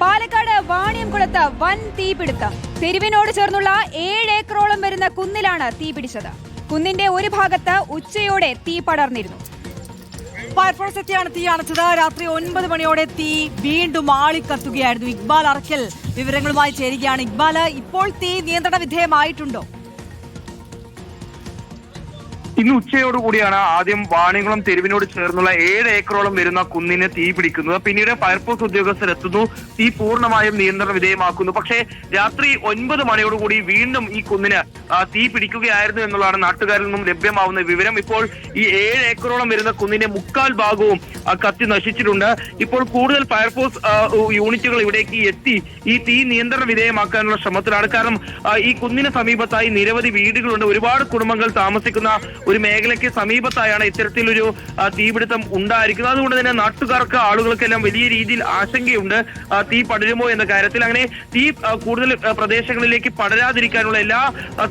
പാലക്കാട് വാണിയംകുളത്ത് വൻ തീപിടുത്തം. തെരുവിനോട് ചേർന്നുള്ള 7 ഏക്കറോളം വരുന്ന കുന്നിലാണ് തീ പിടിച്ചത്. കുന്നിന്റെ ഒരു ഭാഗത്ത് ഉച്ചയോടെ തീ പടർന്നിരുന്നു. ഫയർഫോഴ്സ് എത്തിയാണ് തീ അണച്ചത്. രാത്രി 9 മണിയോടെ തീ വീണ്ടും ആളിക്കത്തുകയായിരുന്നു. ഇക്ബാൽ അറക്കൽ വിവരങ്ങളുമായി ചേരുകയാണ്. ഇക്ബാൽ, ഇപ്പോൾ തീ നിയന്ത്രണ വിധേയമായിട്ടുണ്ടോ? ഇന്ന് ഉച്ചയോടുകൂടിയാണ് ആദ്യം വാണിയംകുളം തെരുവിനോട് ചേർന്നുള്ള 7 ഏക്കറോളം വരുന്ന കുന്നിന് തീ പിടിക്കുന്നത്. പിന്നീട് ഫയർഫോഴ്സ് ഉദ്യോഗസ്ഥർ എത്തുന്നു, തീ പൂർണ്ണമായും നിയന്ത്രണ വിധേയമാക്കുന്നു. പക്ഷേ രാത്രി 9 മണിയോടുകൂടി വീണ്ടും ഈ കുന്നിന് തീ പിടിക്കുകയായിരുന്നു എന്നുള്ളതാണ് നാട്ടുകാരിൽ നിന്നും ലഭ്യമാവുന്ന വിവരം. ഇപ്പോൾ ഈ 7 ഏക്കറോളം വരുന്ന കുന്നിന്റെ 3/4 ഭാഗവും കത്തി നശിച്ചിട്ടുണ്ട്. ഇപ്പോൾ കൂടുതൽ ഫയർഫോഴ്സ് യൂണിറ്റുകൾ ഇവിടേക്ക് എത്തി ഈ തീ നിയന്ത്രണ വിധേയമാക്കാനുള്ള ശ്രമത്തിലാണ്. കാരണം ഈ കുന്നിന് സമീപത്തായി നിരവധി വീടുകളുണ്ട്, ഒരുപാട് കുടുംബങ്ങൾ താമസിക്കുന്ന ഒരു മേഖലയ്ക്ക് സമീപത്തായാണ് ഇത്തരത്തിലൊരു തീപിടുത്തം ഉണ്ടായിരിക്കുന്നത്. അതുകൊണ്ട് തന്നെ നാട്ടുകാർക്ക്, ആളുകൾക്കെല്ലാം വലിയ രീതിയിൽ ആശങ്കയുണ്ട് തീ പടരുമോ എന്ന കാര്യത്തിൽ. അങ്ങനെ തീ കൂടുതൽ പ്രദേശങ്ങളിലേക്ക് പടരാതിരിക്കാനുള്ള എല്ലാ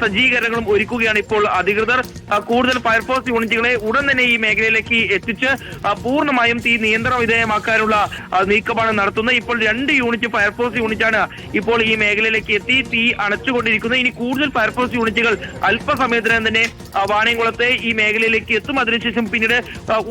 സജ്ജീകരണങ്ങളും ഒരുക്കുകയാണ് ഇപ്പോൾ അധികൃതർ. കൂടുതൽ ഫയർഫോഴ്സ് യൂണിറ്റുകളെ ഉടൻ തന്നെ ഈ മേഖലയിലേക്ക് എത്തിച്ച് പൂർണ്ണമായും തീ നിയന്ത്രണ വിധേയമാക്കാനുള്ള നീക്കമാണ് നടത്തുന്നത്. ഇപ്പോൾ 2 യൂണിറ്റ് ഫയർഫോഴ്സ് യൂണിറ്റാണ് ഇപ്പോൾ ഈ മേഖലയിലേക്ക് എത്തി തീ അണച്ചുകൊണ്ടിരിക്കുന്നത്. ഇനി കൂടുതൽ ഫയർഫോഴ്സ് യൂണിറ്റുകൾ അല്പസമയത്തിനകം തന്നെ വാണിയംകുളത്തെ ഈ മേഖലയിലേക്ക് എത്തും. അതിനുശേഷം പിന്നീട്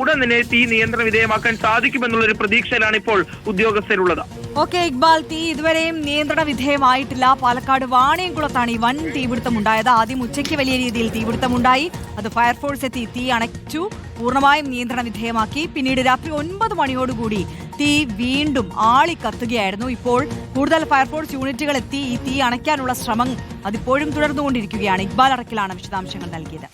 ഉടൻ തന്നെ തീ നിയന്ത്രണ വിധേയമാക്കാൻ സാധിക്കുമെന്നുള്ളൊരു പ്രതീക്ഷയിലാണ് ഇപ്പോൾ ഉദ്യോഗസ്ഥരുള്ളത്. ഓക്കെ ഇക്ബാൽ, തീ ഇതുവരെയും നിയന്ത്രണ വിധേയമായിട്ടില്ല. പാലക്കാട് വാണിയംകുളത്താണ് ഈ വൻ തീപിടുത്തം ഉണ്ടായത്. ആദ്യം ഉച്ചയ്ക്ക് വലിയ രീതിയിൽ തീപിടുത്തമുണ്ടായി, അത് ഫയർഫോഴ്സ് എത്തി തീ അണച്ചു, പൂർണ്ണമായും നിയന്ത്രണ വിധേയമാക്കി. പിന്നീട് രാത്രി 9 മണിയോടുകൂടി തീ വീണ്ടും ആളിക്കത്തുകയായിരുന്നു. ഇപ്പോൾ കൂടുതൽ ഫയർഫോഴ്സ് യൂണിറ്റുകൾ എത്തി ഈ തീ അണയ്ക്കാനുള്ള ശ്രമം അതിപ്പോഴും തുടർന്നുകൊണ്ടിരിക്കുകയാണ്. ഇക്ബാൽ അറക്കലാണ് വിശദാംശങ്ങൾ നൽകിയത്.